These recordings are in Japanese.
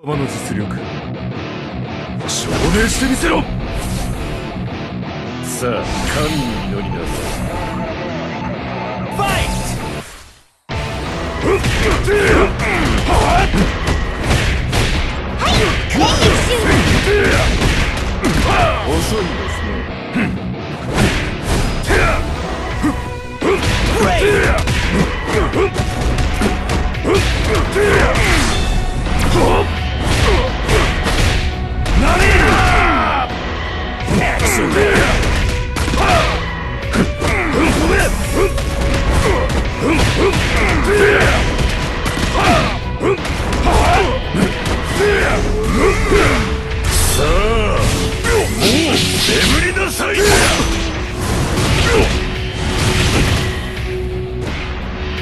様の実力証明してみせろ。さあ神に祈りなさい。ファイト。遅いですね。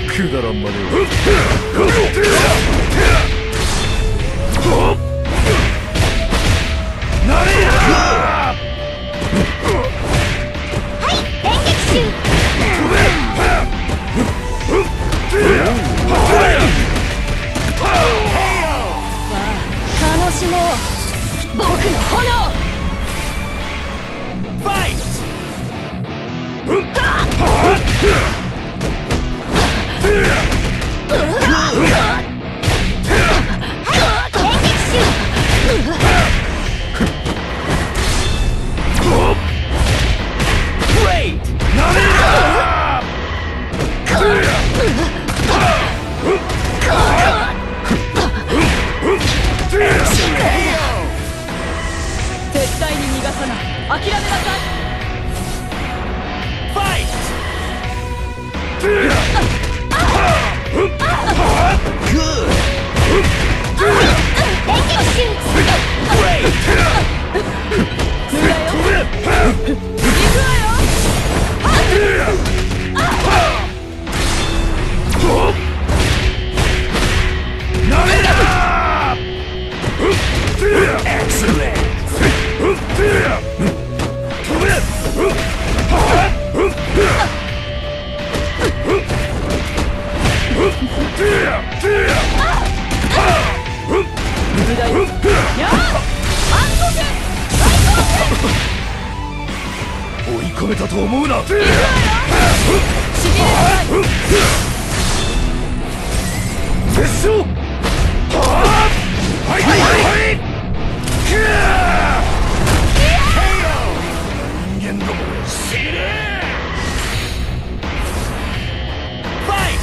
くだらんまねを。楽しもう僕の炎。ファイト。絶対に逃がさない。諦めなさい。ファイ追い込めたと思うな。決勝。はいはいはい。人間ども死ね。ファイ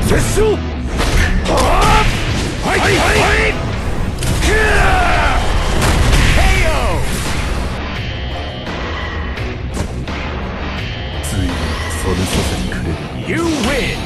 決勝。はいはいはい。ついに染めさせてくれる。You win!